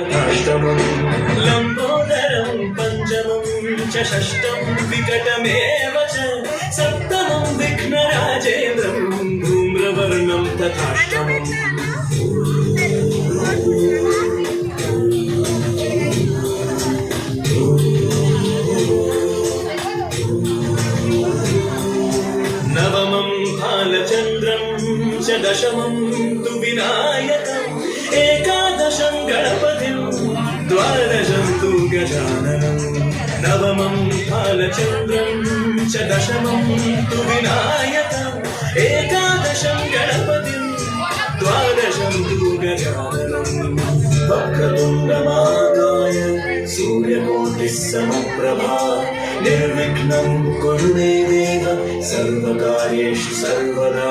अष्टमं लम्बोदरं पञ्चमं च षष्ठं विकटमेव च सप्तमं विघ्नराजेन्द्रं धूम्रवर्णं तथाष्टमम् नवमं फालचन्द्रं च दशमं तु विनायकम् एकादशं गणपतिं द्वादशं तु गजाननं नवमं फालचन्द्रं च दशमं तु विनायकम् एकादशं गणपतिं द्वादशं तु गजाननं वक्रतुण्डमहाकाय सूर्यकोटिसमप्रभा निर्विघ्नं कुरु मे देव सर्वकार्येषु सर्वदा।